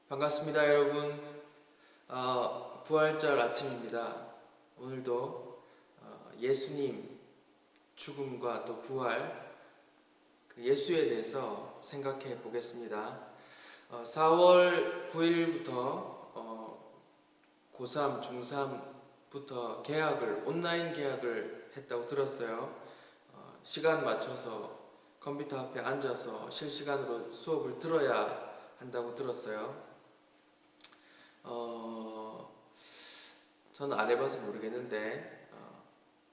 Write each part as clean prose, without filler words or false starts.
반갑습니다, 여러분. 부활절 아침입니다. 오늘도 예수님 죽음과 또 부활, 그 예수에 대해서 생각해 보겠습니다. 4월 9일부터 고3, 중3부터 온라인 계약을 했다고 들었어요. 시간 맞춰서 컴퓨터 앞에 앉아서 실시간으로 수업을 들어야 한다고 들었어요. 저는 안 해봐서 모르겠는데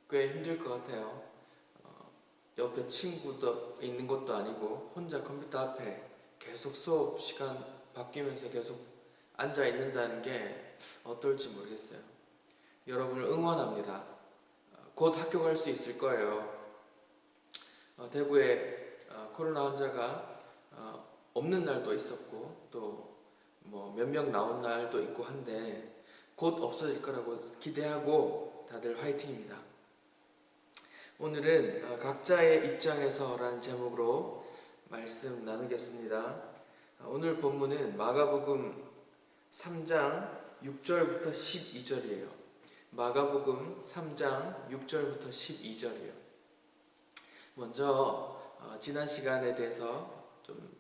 꽤 힘들 것 같아요. 옆에 친구도 있는 것도 아니고 혼자 컴퓨터 앞에 계속 수업 시간 바뀌면서 계속 앉아 있는다는 게 어떨지 모르겠어요. 여러분을 응원합니다. 곧 학교 갈 수 있을 거예요. 대구에 코로나 환자가 없는 날도 있었고 또 뭐 몇 명 나온 날도 있고 한데 곧 없어질 거라고 기대하고 다들 화이팅입니다. 오늘은 각자의 입장에서라는 제목으로 말씀 나누겠습니다. 오늘 본문은 마가복음 3장 6절부터 12절이에요. 마가복음 3장 6절부터 12절이에요. 먼저 지난 시간에 대해서 좀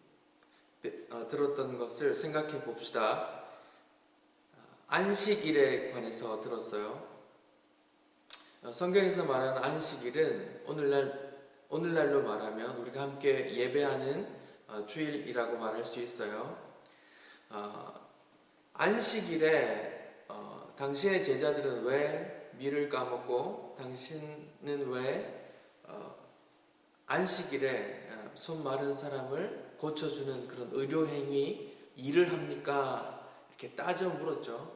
들었던 것을 생각해 봅시다. 안식일에 관해서 들었어요. 성경에서 말하는 안식일은 오늘날로 말하면 우리가 함께 예배하는 주일이라고 말할 수 있어요. 안식일에 당신의 제자들은 왜 밀을 까먹고 당신은 왜 안식일에 손 마른 사람을 고쳐주는 그런 의료행위 일을 합니까? 이렇게 따져 물었죠.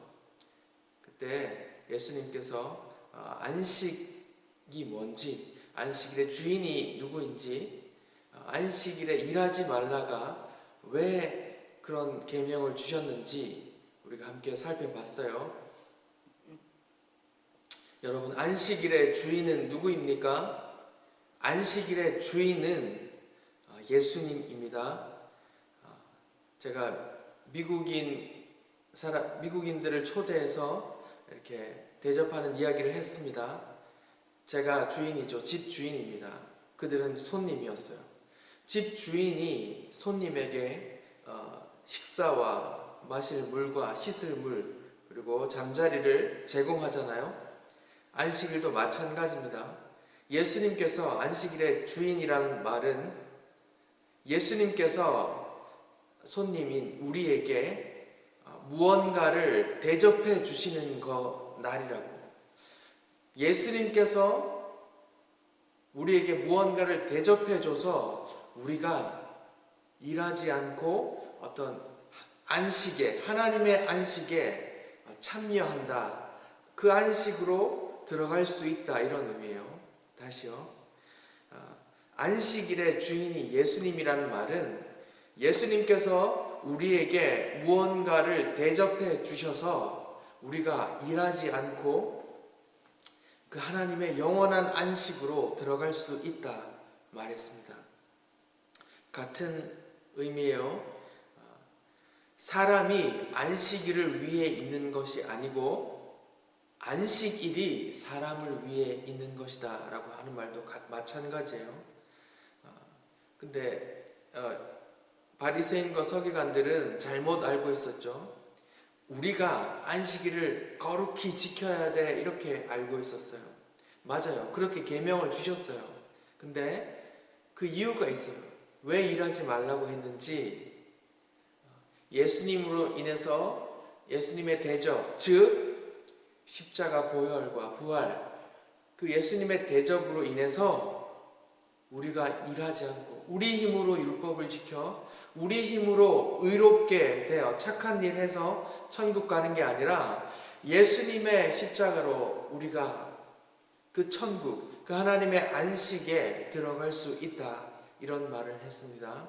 그때 예수님께서 안식이 뭔지, 안식일의 주인이 누구인지, 안식일에 일하지 말라가 왜 그런 계명을 주셨는지 우리가 함께 살펴봤어요. 여러분, 안식일의 주인은 누구입니까? 안식일의 주인은 예수님입니다. 제가 미국인들을 초대해서 이렇게 대접하는 이야기를 했습니다. 제가 주인이죠. 집 주인입니다. 그들은 손님이었어요. 집 주인이 손님에게 식사와 마실 물과 씻을 물 그리고 잠자리를 제공하잖아요. 안식일도 마찬가지입니다. 예수님께서 안식일의 주인이라는 말은 예수님께서 손님인 우리에게 무언가를 대접해 주시는 날이라고. 예수님께서 우리에게 무언가를 대접해 줘서 우리가 일하지 않고 어떤 안식에, 하나님의 안식에 참여한다. 그 안식으로 들어갈 수 있다. 이런 의미예요. 다시요. 안식일의 주인이 예수님이라는 말은 예수님께서 우리에게 무언가를 대접해 주셔서 우리가 일하지 않고 그 하나님의 영원한 안식으로 들어갈 수 있다 말했습니다. 같은 의미예요. 사람이 안식일을 위해 있는 것이 아니고 안식일이 사람을 위해 있는 것이다 라고 하는 말도 마찬가지예요. 근데 바리새인과 서기관들은 잘못 알고 있었죠. 우리가 안식일을 거룩히 지켜야 돼 이렇게 알고 있었어요. 맞아요. 그렇게 계명을 주셨어요. 근데 그 이유가 있어요. 왜 일하지 말라고 했는지 예수님으로 인해서 예수님의 대접, 즉 십자가 보혈과 부활, 그 예수님의 대접으로 인해서 우리가 일하지 않고 우리 힘으로 율법을 지켜 우리 힘으로 의롭게 되어 착한 일 해서 천국 가는 게 아니라 예수님의 십자가로 우리가 그 천국, 그 하나님의 안식에 들어갈 수 있다 이런 말을 했습니다.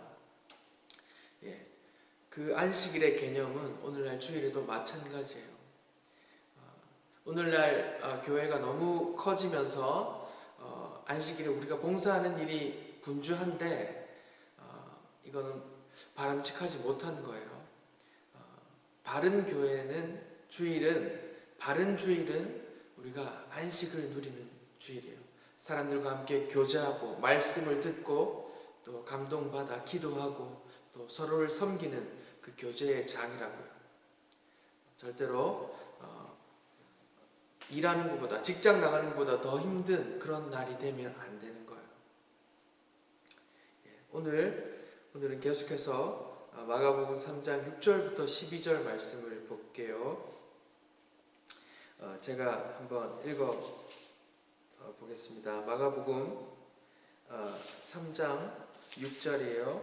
그 안식일의 개념은 오늘날 주일에도 마찬가지예요. 오늘날 교회가 너무 커지면서 안식일에 우리가 봉사하는 일이 분주한데 이거는 바람직하지 못한 거예요. 바른 교회는 바른 주일은 우리가 안식을 누리는 주일이에요. 사람들과 함께 교제하고 말씀을 듣고 또 감동받아 기도하고 또 서로를 섬기는 그 교제의 장이라고요. 절대로 일하는 것보다, 직장 나가는 것보다 더 힘든 그런 날이 되면 안 되는 거예요. 오늘은 계속해서 마가복음 3장 6절부터 12절 말씀을 볼게요. 제가 한번 읽어 보겠습니다. 마가복음 3장 6절이에요.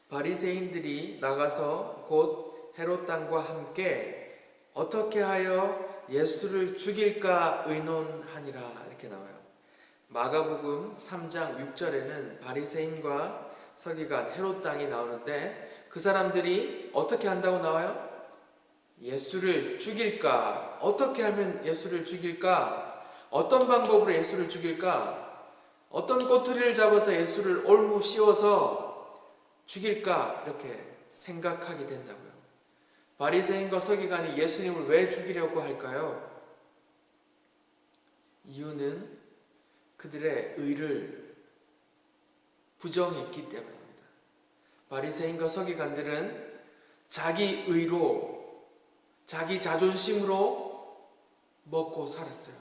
바리새인들이 나가서 곧 헤롯 당과 함께 어떻게 하여 예수를 죽일까 의논하니라, 이렇게 나와요. 마가복음 3장 6절에는 바리새인과 서기관 헤롯 당이 나오는데 그 사람들이 어떻게 한다고 나와요? 예수를 죽일까? 어떻게 하면 예수를 죽일까? 어떤 방법으로 예수를 죽일까? 어떤 꼬투리를 잡아서 예수를 올무 씌워서 죽일까? 이렇게 생각하게 된다고요. 바리새인과 서기관이 예수님을 왜 죽이려고 할까요? 이유는 그들의 의를 부정했기 때문입니다. 바리새인과 서기관들은 자기 의로, 자기 자존심으로 먹고 살았어요.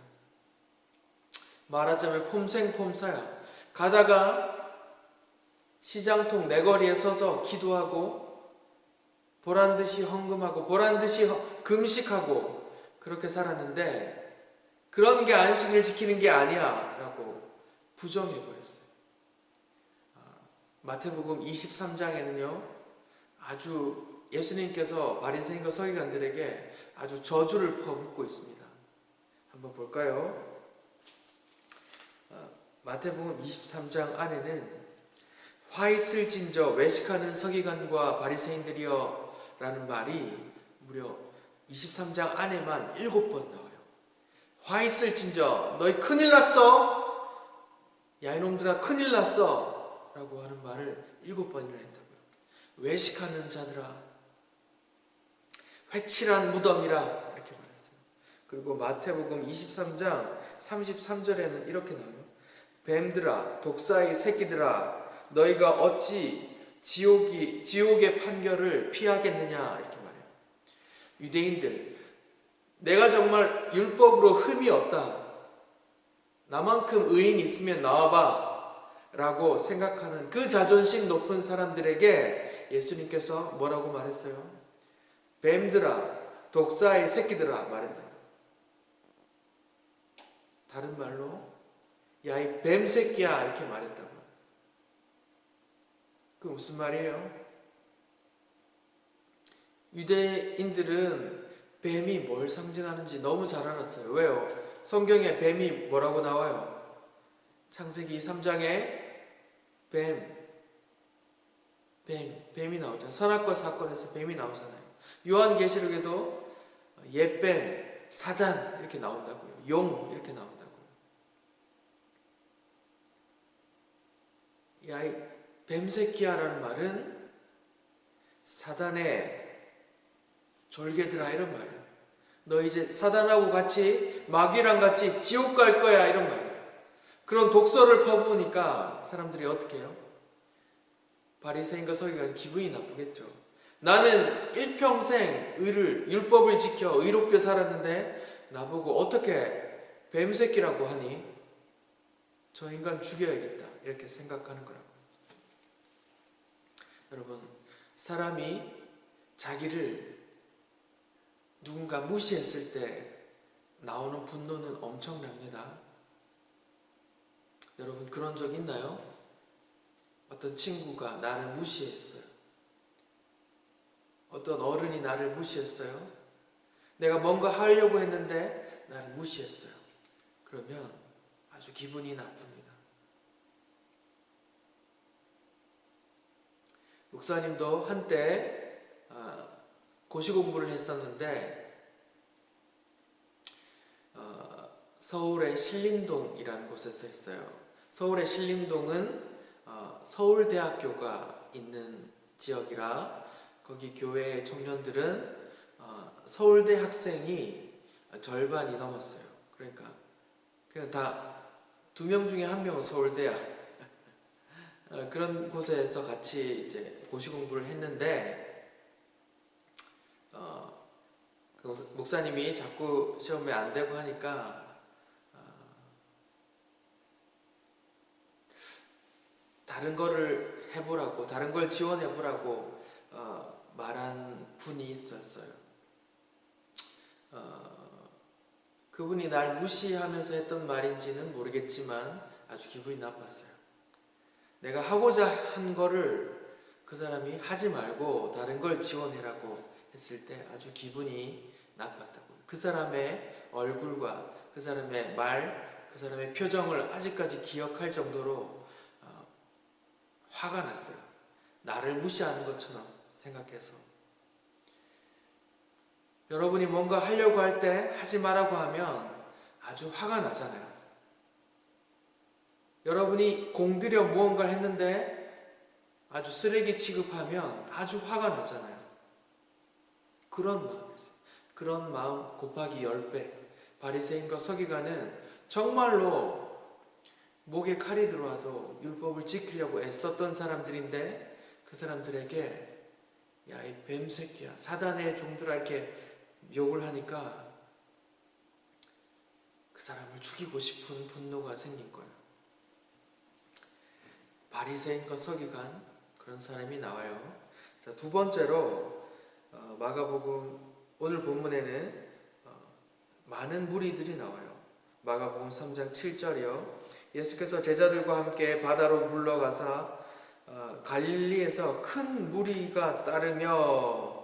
말하자면 폼생폼사야. 가다가 시장통 내거리에 서서 기도하고 보란듯이 헌금하고 보란듯이 금식하고 그렇게 살았는데 그런 게 안식을 지키는 게 아니야 라고 부정해버렸어요. 마태복음 23장에는요 아주 예수님께서 바리새인과 서기관들에게 아주 저주를 퍼붓고 있습니다. 한번 볼까요? 마태복음 23장 안에는 화 있을진저 외식하는 서기관과 바리새인들이여 라는 말이 무려 23장 안에만 7번 나와요. 화 있을진저 너희 큰일 났어, 야 이놈들아 큰일 났어 라고 하는 말을 7번이나 했다고요. 외식하는 자들아, 회칠한 무덤이라 이렇게 말했어요. 그리고 마태복음 23장 33절에는 이렇게 나와요. 뱀들아 독사의 새끼들아 너희가 어찌 지옥의 판결을 피하겠느냐 이렇게 말해요. 유대인들, 내가 정말 율법으로 흠이 없다, 나만큼 의인 있으면 나와봐 라고 생각하는 그 자존심 높은 사람들에게 예수님께서 뭐라고 말했어요? 뱀들아 독사의 새끼들아 말했다. 다른 말로 야 이 뱀새끼야 이렇게 말했다고. 그 무슨 말이에요? 유대인들은 뱀이 뭘 상징하는지 너무 잘 알았어요. 왜요? 성경에 뱀이 뭐라고 나와요? 창세기 3장에 뱀이 나오잖아요. 선악과 사건에서 뱀이 나오잖아요. 요한계시록에도 옛뱀, 사단 이렇게 나온다고요. 용 이렇게 나온다고요. 야 이 뱀새끼야라는 말은 사단의 졸개들아 이런 말이에요. 너 이제 사단하고 같이 마귀랑 같이 지옥 갈 거야 이런 말이에요. 그런 독설을 퍼부으니까 사람들이 어떻게 해요? 바리새인과 서기관이 기분이 나쁘겠죠. 나는 일평생 율법을 지켜 의롭게 살았는데 나보고 어떻게 뱀새끼라고 하니? 저 인간 죽여야겠다 이렇게 생각하는 거라고. 여러분, 사람이 자기를 누군가 무시했을 때 나오는 분노는 엄청납니다. 여러분 그런 적 있나요? 어떤 친구가 나를 무시했어요. 어떤 어른이 나를 무시했어요. 내가 뭔가 하려고 했는데 나를 무시했어요. 그러면 아주 기분이 나쁩니다. 목사님도 한때 고시 공부를 했었는데 서울의 신림동이라는 곳에서 했어요. 서울의 신림동은 서울대학교가 있는 지역이라 거기 교회 청년들은 서울대 학생이 절반이 넘었어요. 그러니까 그냥 다 2명 중에 1명은 서울대야. 그런 곳에서 같이 이제 고시 공부를 했는데 그 목사님이 자꾸 시험에 안 되고 하니까 다른 거를 해보라고, 다른 걸 지원해보라고 말한 분이 있었어요. 그분이 날 무시하면서 했던 말인지는 모르겠지만 아주 기분이 나빴어요. 내가 하고자 한 거를 그 사람이 하지 말고 다른 걸 지원해라고 했을 때 아주 기분이 나빴다고. 그 사람의 얼굴과 그 사람의 말, 그 사람의 표정을 아직까지 기억할 정도로 화가 났어요. 나를 무시하는 것처럼 생각해서. 여러분이 뭔가 하려고 할 때 하지 말라고 하면 아주 화가 나잖아요. 여러분이 공들여 무언가를 했는데 아주 쓰레기 취급하면 아주 화가 나잖아요. 그런 마음이었어요. 그런 마음 곱하기 10배. 바리새인과 서기관은 정말로 목에 칼이 들어와도 율법을 지키려고 애썼던 사람들인데 그 사람들에게 야, 이 뱀새끼야, 사단의 종들아 이렇게 욕을 하니까 그 사람을 죽이고 싶은 분노가 생긴 거예요. 바리새인과 서기관, 그런 사람이 나와요. 자, 두 번째로 마가복음 오늘 본문에는 많은 무리들이 나와요. 마가복음 3장 7절이요. 예수께서 제자들과 함께 바다로 물러가사 갈릴리에서 큰 무리가 따르며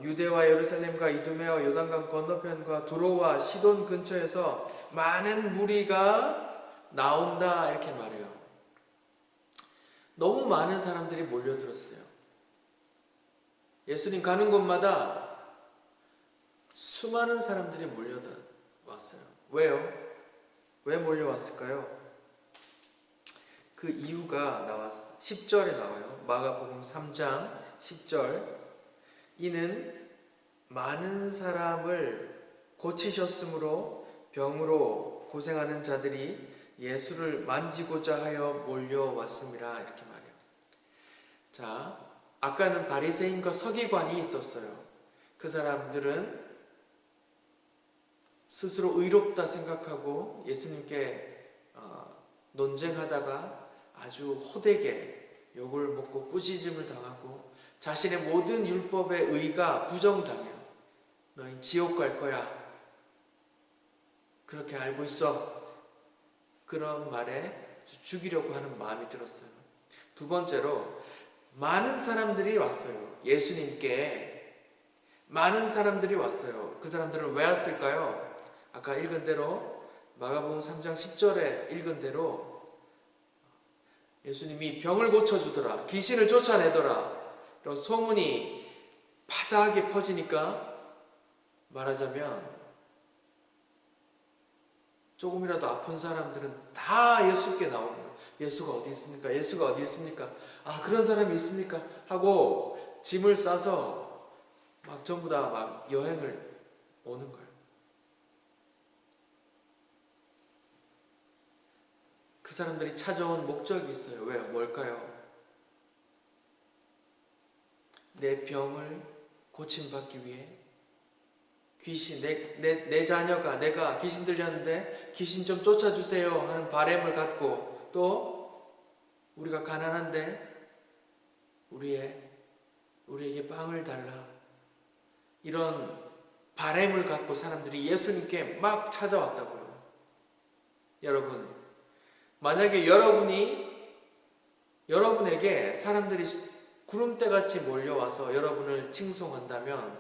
유대와 예루살렘과 이두메와 요단강 건너편과 두로와 시돈 근처에서 많은 무리가 나온다 이렇게 말해요. 너무 많은 사람들이 몰려들었어요. 예수님 가는 곳마다 수많은 사람들이 몰려왔어요. 왜요? 왜 몰려왔을까요? 그 이유가 10절에 나와요. 마가복음 3장 10절. 이는 많은 사람을 고치셨으므로 병으로 고생하는 자들이 예수를 만지고자 하여 몰려왔습니다. 이렇게 말해요. 자, 아까는 바리새인과 서기관이 있었어요. 그 사람들은 스스로 의롭다 생각하고 예수님께 논쟁하다가 아주 호되게 욕을 먹고 꾸짖음을 당하고 자신의 모든 율법의 의가 부정당해요. 너희 지옥 갈 거야. 그렇게 알고 있어. 그런 말에 죽이려고 하는 마음이 들었어요. 두 번째로 많은 사람들이 왔어요. 예수님께 많은 사람들이 왔어요. 그 사람들은 왜 왔을까요? 아까 읽은 대로 마가복음 3장 10절에 읽은 대로 예수님이 병을 고쳐주더라, 귀신을 쫓아내더라 이런 소문이 파다하게 퍼지니까 말하자면 조금이라도 아픈 사람들은 다 예수께 나오는 거예요. 예수가 어디 있습니까? 예수가 어디 있습니까? 아, 그런 사람이 있습니까? 하고 짐을 싸서 막 전부 다 막 여행을 오는 거예요. 그 사람들이 찾아온 목적이 있어요. 왜요? 뭘까요? 내 병을 고침받기 위해 귀신, 내 자녀가 내가 귀신 들렸는데 귀신 좀 쫓아주세요 하는 바람을 갖고 또 우리가 가난한데 우리에게 빵을 달라 이런 바람을 갖고 사람들이 예수님께 막 찾아왔다고요. 여러분, 만약에 여러분에게 사람들이 구름대같이 몰려와서 여러분을 칭송한다면,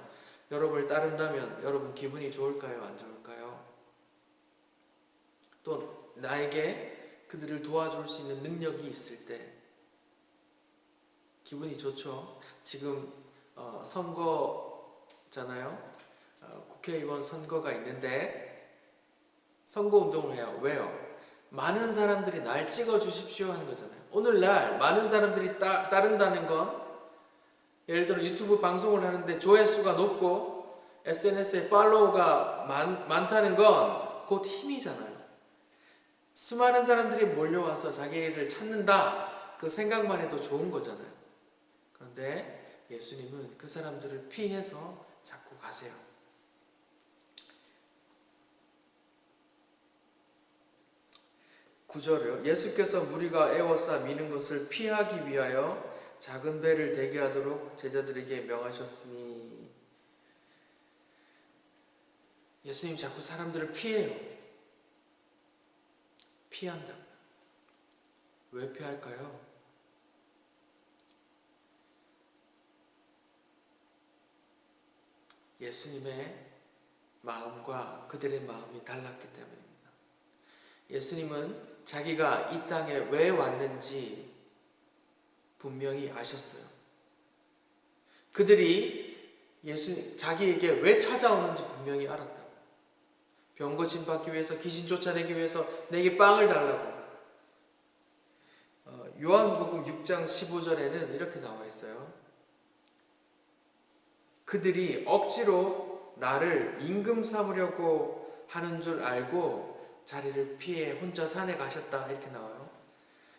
여러분을 따른다면 여러분 기분이 좋을까요? 안 좋을까요? 또 나에게 그들을 도와줄 수 있는 능력이 있을 때 기분이 좋죠. 지금 선거잖아요. 국회의원 선거가 있는데 선거운동을 해요. 왜요? 많은 사람들이 날 찍어주십시오 하는 거잖아요. 오늘날 많은 사람들이 따른다는 건 예를 들어 유튜브 방송을 하는데 조회수가 높고 SNS에 팔로워가 많다는 건 곧 힘이잖아요. 수많은 사람들이 몰려와서 자기를 찾는다, 그 생각만 해도 좋은 거잖아요. 그런데 예수님은 그 사람들을 피해서 자꾸 가세요. 9절이요. 예수께서 무리가 에워싸 미는 것을 피하기 위하여 작은 배를 대기하도록 제자들에게 명하셨으니. 예수님 자꾸 사람들을 피해요. 피한다. 왜 피할까요? 예수님의 마음과 그들의 마음이 달랐기 때문입니다. 예수님은 자기가 이 땅에 왜 왔는지 분명히 아셨어요. 그들이 자기에게 왜 찾아오는지 분명히 알았다. 병 고침 받기 위해서, 귀신 쫓아내기 위해서 내게 빵을 달라고. 요한복음 6장 15절에는 이렇게 나와 있어요. 그들이 억지로 나를 임금 삼으려고 하는 줄 알고 자리를 피해 혼자 산에 가셨다, 이렇게 나와요.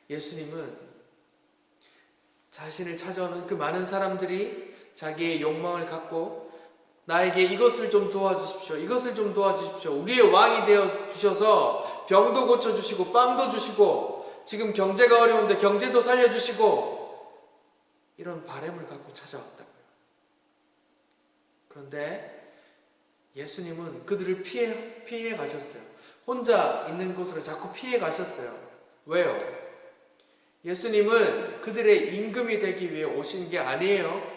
예수님은 자신을 찾아오는 그 많은 사람들이 자기의 욕망을 갖고 나에게 이것을 좀 도와주십시오, 이것을 좀 도와주십시오, 우리의 왕이 되어 주셔서 병도 고쳐주시고 빵도 주시고 지금 경제가 어려운데 경제도 살려주시고, 이런 바람을 갖고 찾아왔다고요. 그런데 예수님은 그들을 피해 가셨어요. 혼자 있는 곳으로 자꾸 피해 가셨어요. 왜요? 예수님은 그들의 임금이 되기 위해 오신 게 아니에요.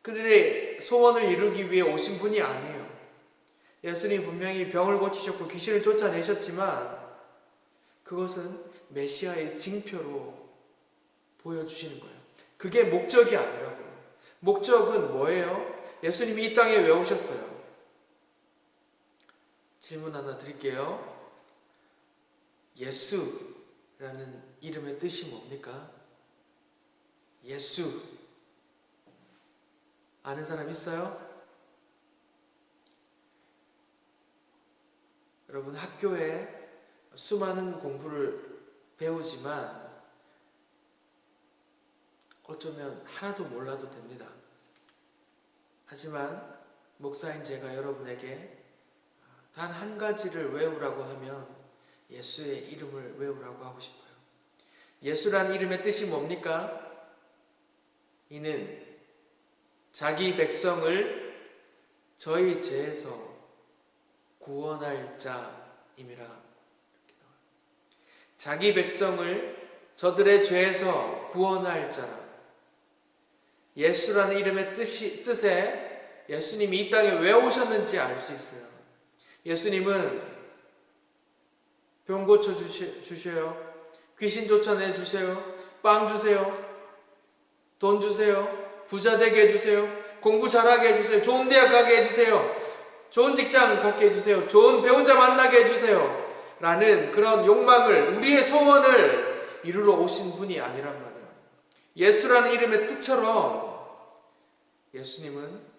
그들의 소원을 이루기 위해 오신 분이 아니에요. 예수님 분명히 병을 고치셨고 귀신을 쫓아내셨지만 그것은 메시아의 징표로 보여주시는 거예요. 그게 목적이 아니라고요. 목적은 뭐예요? 예수님이 이 땅에 왜 오셨어요? 질문 하나 드릴게요. 예수라는 이름의 뜻이 뭡니까? 예수. 아는 사람 있어요? 여러분, 학교에 수많은 공부를 배우지만 어쩌면 하나도 몰라도 됩니다. 하지만 목사인 제가 여러분에게 단 한 가지를 외우라고 하면 예수의 이름을 외우라고 하고 싶어요. 예수란 이름의 뜻이 뭡니까? 이는 자기 백성을 저희 죄에서 구원할 자임이라. 자기 백성을 저들의 죄에서 구원할 자라. 예수라는 이름의 뜻에 예수님이 이 땅에 왜 오셨는지 알 수 있어요. 예수님은 병 고쳐 주세요. 귀신 쫓아내 주세요. 빵 주세요. 돈 주세요. 부자 되게 해주세요. 공부 잘하게 해주세요. 좋은 대학 가게 해주세요. 좋은 직장 갖게 해주세요. 좋은 배우자 만나게 해주세요. 라는 그런 욕망을, 우리의 소원을 이루러 오신 분이 아니란 말이에요. 예수라는 이름의 뜻처럼 예수님은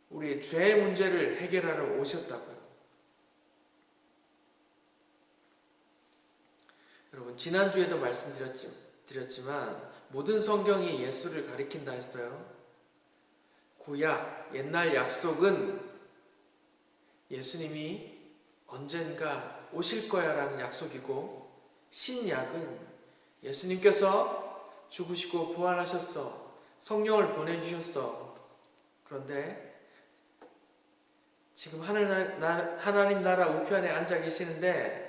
우리의 죄 문제를 해결하러 오셨다고요. 여러분, 지난주에도 말씀드렸지만 모든 성경이 예수를 가리킨다 했어요. 구약, 옛날 약속은 예수님이 언젠가 오실 거야 라는 약속이고, 신약은 예수님께서 죽으시고 부활하셨어, 성령을 보내주셨어. 그런데 지금 하나님 나라 우편에 앉아 계시는데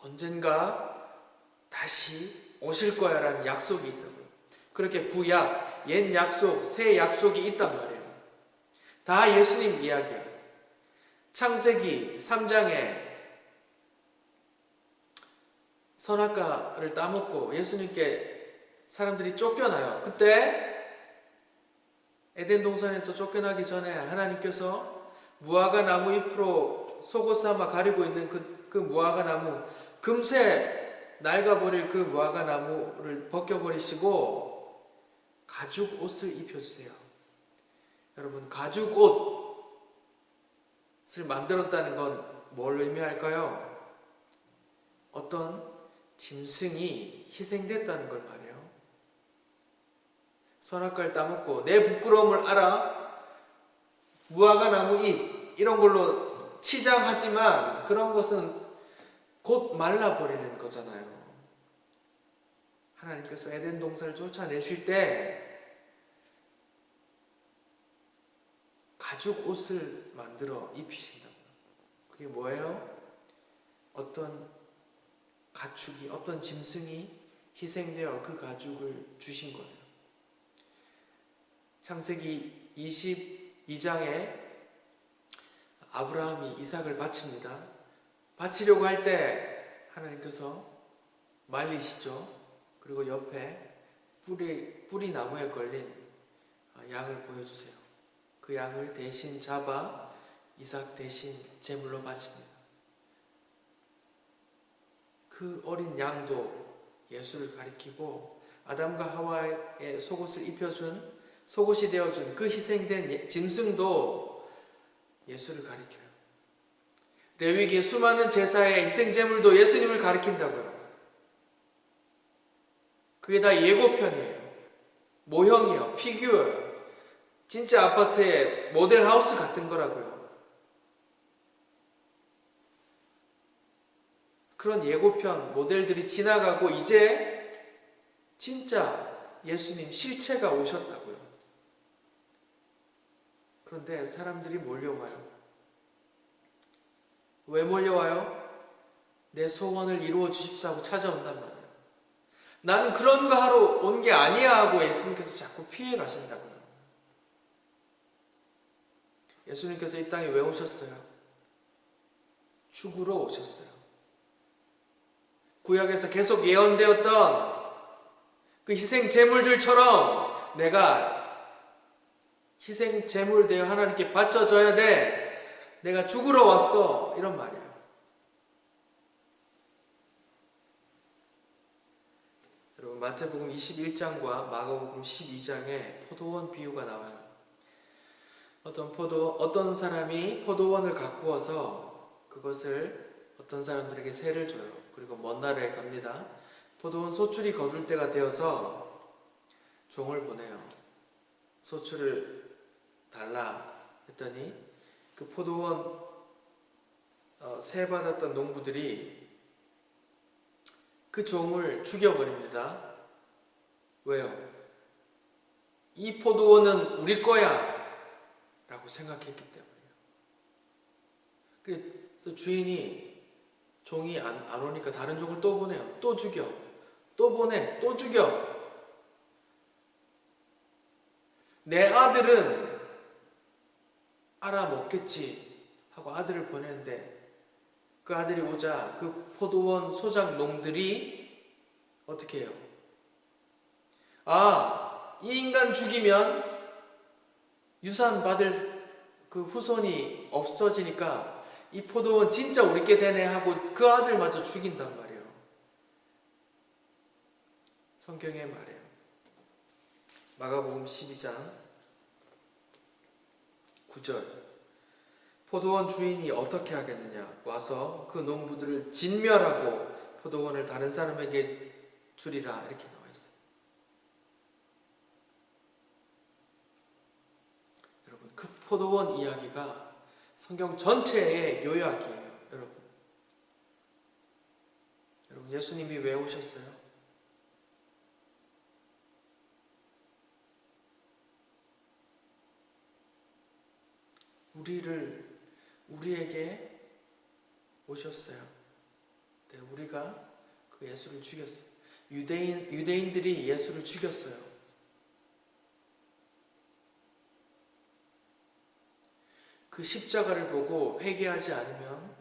언젠가 다시 오실 거야 라는 약속이 있다고요. 그렇게 구약, 옛 약속, 새 약속이 있단 말이에요. 다 예수님 이야기예요. 창세기 3장에 선악과를 따먹고 예수님께 사람들이 쫓겨나요. 그때 에덴 동산에서 쫓겨나기 전에 하나님께서 무화과 나무 잎으로 속옷 삼아 가리고 있는 그 무화과 나무, 금세 낡아버릴 그 무화과 나무를 벗겨버리시고 가죽 옷을 입혀주세요. 여러분, 가죽 옷을 만들었다는 건 뭘 의미할까요? 어떤 짐승이 희생됐다는 걸 말해요. 선악과를 따먹고 내 부끄러움을 알아 무화과 나무 잎 이런 걸로 치장하지만 그런 것은 곧 말라버리는 거잖아요. 하나님께서 에덴 동산을 쫓아내실 때 가죽 옷을 만들어 입히신다. 그게 뭐예요? 어떤 가축이, 어떤 짐승이 희생되어 그 가죽을 주신 거예요. 창세기 22장에 아브라함이 이삭을 바칩니다. 바치려고 할 때 하나님께서 말리시죠. 그리고 옆에 뿌리 나무에 걸린 양을 보여주세요. 그 양을 대신 잡아 이삭 대신 제물로 바칩니다. 그 어린 양도 예수를 가리키고 아담과 하와의 속옷을 입혀준, 속옷이 되어준 그 희생된 짐승도 예수를 가리켜요. 레위기의 수많은 제사의 희생제물도 예수님을 가리킨다고요. 그게 다 예고편이에요. 모형이요, 피규어요. 진짜 아파트의 모델하우스 같은 거라고요. 그런 예고편 모델들이 지나가고 이제 진짜 예수님 실체가 오셨다고요. 그런데 사람들이 몰려와요. 왜 몰려와요? 내 소원을 이루어 주십사 하고 찾아온단 말이에요. 나는 그런 거 하러 온 게 아니야 하고 예수님께서 자꾸 피해 가신다고요. 예수님께서 이 땅에 왜 오셨어요? 죽으러 오셨어요. 구약에서 계속 예언되었던 그 희생 제물들처럼 내가 희생 제물 되어 하나님께 바쳐져야 돼. 내가 죽으러 왔어. 이런 말이에요. 여러분, 마태복음 21장과 마가복음 12장에 포도원 비유가 나와요. 어떤 사람이 포도원을 가꾸어서 그것을 어떤 사람들에게 세를 줘요. 그리고 먼 나라에 갑니다. 포도원 소출이 거둘 때가 되어서 종을 보내요. 소출을 달라 했더니 그 포도원 세 받았던 농부들이 그 종을 죽여버립니다. 왜요? 이 포도원은 우리 거야 라고 생각했기 때문이에요. 그래서 종이 안 오니까 다른 종을 또 보내요. 또 죽여. 또 보내. 또 죽여. 내 아들은 알아먹겠지 하고 아들을 보내는데 그 아들이 오자 그 포도원 소작 농들이 어떻게 해요? 이 인간 죽이면 유산 받을 그 후손이 없어지니까 이 포도원 진짜 우리 게 되네 하고 그 아들마저 죽인단 말이에요. 성경의 말이에요. 마가복음 12장 9절 포도원 주인이 어떻게 하겠느냐? 와서 그 농부들을 진멸하고 포도원을 다른 사람에게 주리라 이렇게 나와 있어요. 여러분, 그 포도원 이야기가 성경 전체의 요약이에요. 여러분, 예수님이 왜 오셨어요? 우리에게 오셨어요. 네, 우리가 그 예수를 죽였어요. 유대인들이 예수를 죽였어요. 그 십자가를 보고 회개하지 않으면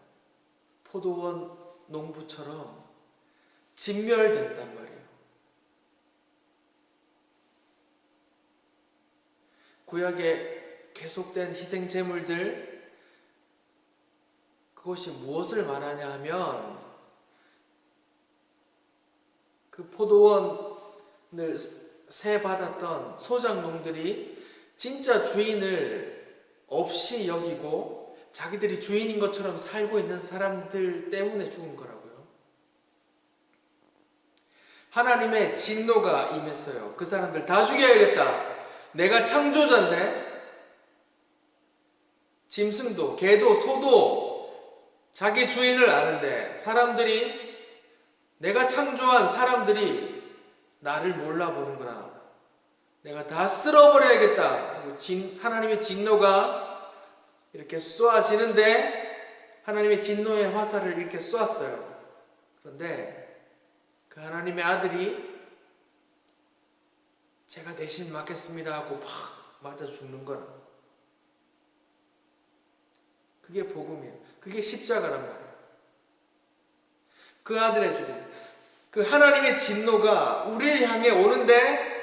포도원 농부처럼 진멸된단 말이에요. 구약에 계속된 희생 제물들, 그것이 무엇을 말하냐 하면 그 포도원을 세 받았던 소작농들이 진짜 주인을 없이 여기고 자기들이 주인인 것처럼 살고 있는 사람들 때문에 죽은 거라고요. 하나님의 진노가 임했어요. 그 사람들 다 죽여야겠다. 내가 창조자인데 짐승도 개도 소도 자기 주인을 아는데 사람들이, 내가 창조한 사람들이 나를 몰라보는구나. 내가 다 쓸어버려야겠다. 하나님의 진노가 이렇게 쏘아지는데 하나님의 진노의 화살을 이렇게 쏘았어요. 그런데 그 하나님의 아들이 제가 대신 맞겠습니다 하고 팍 맞아 죽는 거라. 그게 복음이에요. 그게 십자가란 말이에요. 그 아들의 죽음, 그 하나님의 진노가 우리를 향해 오는데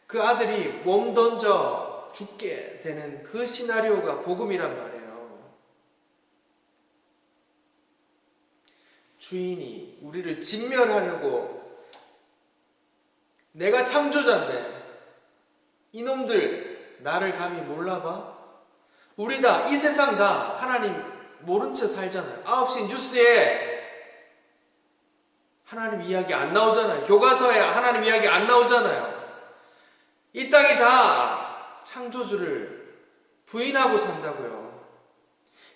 그 아들이 몸 던져 죽게 되는 그 시나리오가 복음이란 말이에요. 주인이 우리를 진멸하려고, 내가 창조자인데 이놈들 나를 감히 몰라봐? 우리 다 이 세상 다 하나님 모른 채 살잖아요. 9시 뉴스에 하나님 이야기 안 나오잖아요. 교과서에 하나님 이야기 안 나오잖아요. 이 땅이 다 창조주를 부인하고 산다고요.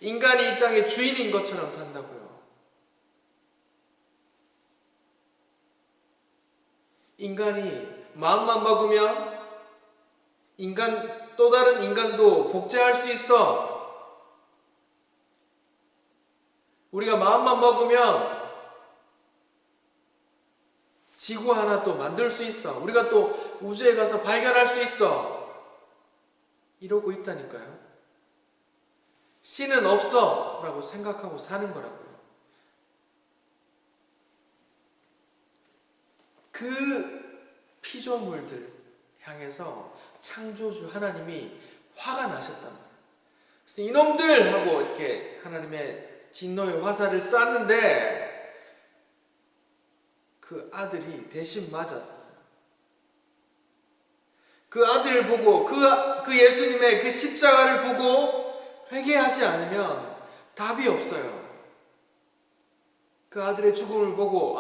인간이 이 땅의 주인인 것처럼 산다고요. 인간이 마음만 먹으면 또 다른 인간도 복제할 수 있어. 우리가 마음만 먹으면 지구 하나 또 만들 수 있어. 우리가 또 우주에 가서 발견할 수 있어. 이러고 있다니까요. 신은 없어 라고 생각하고 사는 거라고요. 그 피조물들 향해서 창조주 하나님이 화가 나셨단 말이에요. 그래서 이놈들 하고 이렇게 하나님의 진노의 화살을 쐈는데 그 아들이 대신 맞았어요. 그 아들을 보고 그 예수님의 그 십자가를 보고 회개하지 않으면 답이 없어요. 그 아들의 죽음을 보고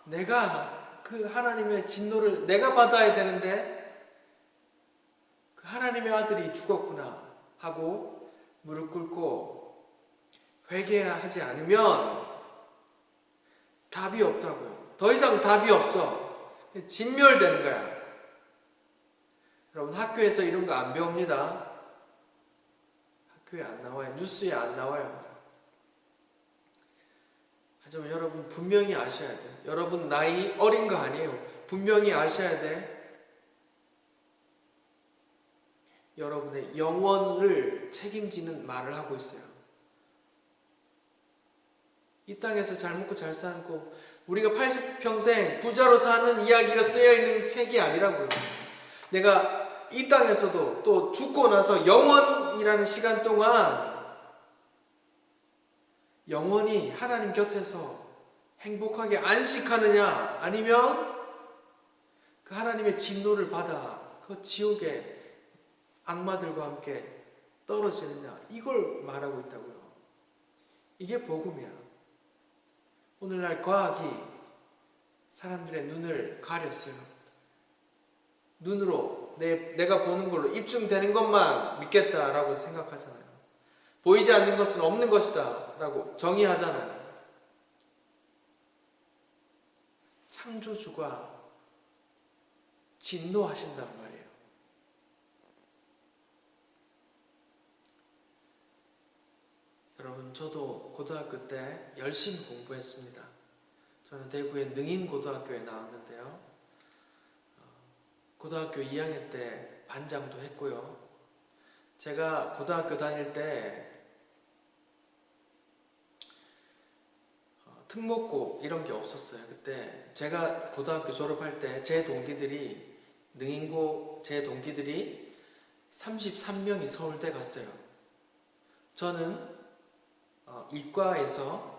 내가 그 하나님의 진노를 내가 받아야 되는데 그 하나님의 아들이 죽었구나 하고 무릎 꿇고 회개하지 않으면 답이 없다고요. 더 이상 답이 없어. 진멸되는 거야. 여러분 학교에서 이런 거 안 배웁니다. 학교에 안 나와요. 뉴스에 안 나와요. 하지만 여러분 분명히 아셔야 돼요. 여러분 나이 어린 거 아니에요. 분명히 아셔야 돼. 여러분의 영혼을 책임지는 말을 하고 있어요. 이 땅에서 잘 먹고 잘 살고 우리가 80평생 부자로 사는 이야기가 쓰여있는 책이 아니라고요. 내가 이 땅에서도 또 죽고 나서 영원이라는 시간 동안 영원히 하나님 곁에서 행복하게 안식하느냐 아니면 그 하나님의 진노를 받아 그 지옥에 악마들과 함께 떨어지느냐 이걸 말하고 있다고요. 이게 복음이야. 오늘날 과학이 사람들의 눈을 가렸어요. 눈으로 내가 보는 걸로 입증되는 것만 믿겠다라고 생각하잖아요. 보이지 않는 것은 없는 것이다 라고 정의하잖아요. 창조주가 진노하신단 말이에요. 여러분 저도 고등학교 때 열심히 공부했습니다. 저는 대구의 능인고등학교에 나왔는데요. 고등학교 2학년 때 반장도 했고요. 제가 고등학교 다닐 때 특목고 이런 게 없었어요. 그때 제가 고등학교 졸업할 때 제 동기들이 능인고 제 동기들이 33명이 서울대 갔어요. 저는 이과에서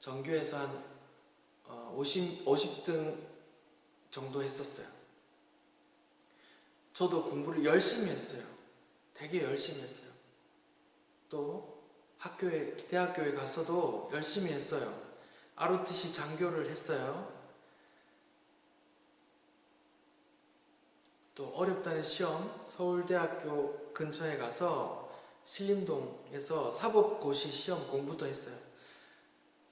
전교에서 한 50등 정도 했었어요. 저도 공부를 열심히 했어요. 되게 열심히 했어요. 또 대학교에 가서도 열심히 했어요. ROTC 장교를 했어요. 또 어렵다는 시험 서울대학교 근처에 가서 신림동에서 사법고시 시험 공부도 했어요.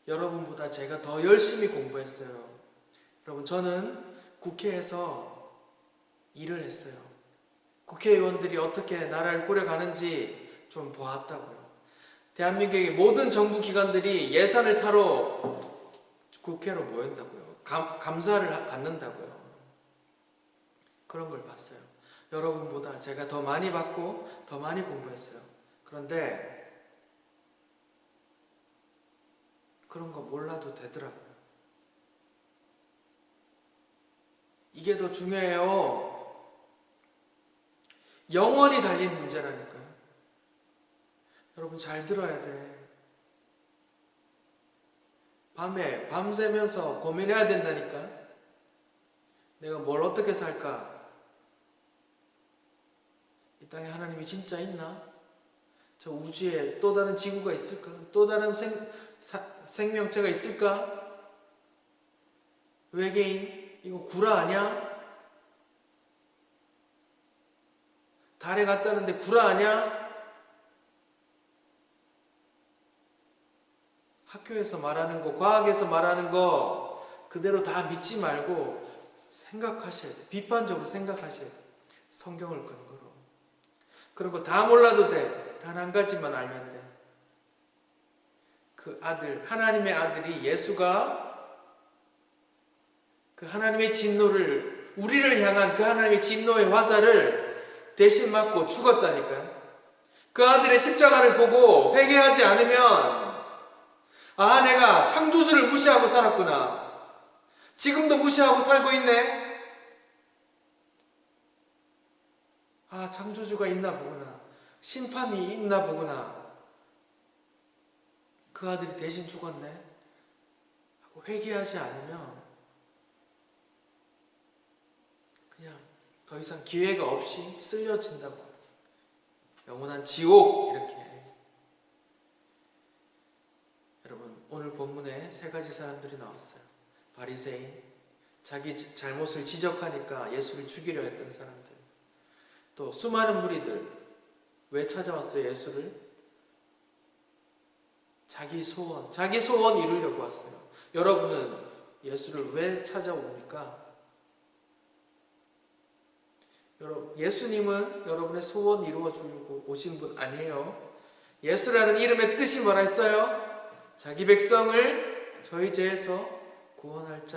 여러분보다 제가 더 열심히 공부했어요. 여러분, 저는 국회에서 일을 했어요. 국회의원들이 어떻게 나라를 꾸려가는지 좀 보았다고요. 대한민국의 모든 정부기관들이 예산을 타러 국회로 모인다고요. 감사를 받는다고요. 그런 걸 봤어요. 여러분보다 제가 더 많이 받고 더 많이 공부했어요. 그런데 그런 거 몰라도 되더라고요. 이게 더 중요해요. 영원히 달린 문제라니까요. 여러분, 잘 들어야 돼. 밤새면서 고민해야 된다니까. 내가 뭘 어떻게 살까? 이 땅에 하나님이 진짜 있나? 저 우주에 또 다른 지구가 있을까? 또 다른 생명체가 있을까? 외계인? 이거 구라 아니야? 달에 갔다는데 구라 아니야? 학교에서 말하는 거, 과학에서 말하는 거 그대로 다 믿지 말고 생각하셔야 돼. 비판적으로 생각하셔야 돼. 성경을 근거로. 그리고 다 몰라도 돼. 단 한 가지만 알면 돼. 그 아들, 하나님의 아들이 예수가 그 하나님의 진노를, 우리를 향한 그 하나님의 진노의 화살을 대신 맞고 죽었다니까요. 그 아들의 십자가를 보고 회개하지 않으면, 아, 내가 창조주를 무시하고 살았구나. 지금도 무시하고 살고 있네. 아, 창조주가 있나 보구나. 심판이 있나 보구나. 그 아들이 대신 죽었네 하고 회개하지 않으면 그냥 더 이상 기회가 없이 쓸려진다고. 영원한 지옥, 이렇게. 여러분, 오늘 본문에 세 가지 사람들이 나왔어요. 바리새인, 자기 잘못을 지적하니까 예수를 죽이려 했던 사람들. 또 수많은 무리들. 왜 찾아왔어요, 예수를? 자기 소원 이루려고 왔어요. 여러분은 예수를 왜 찾아옵니까? 여러분, 예수님은 여러분의 소원 이루어 주려고 오신 분 아니에요. 예수라는 이름의 뜻이 뭐라 했어요? 자기 백성을 저희 죄에서 구원할 자.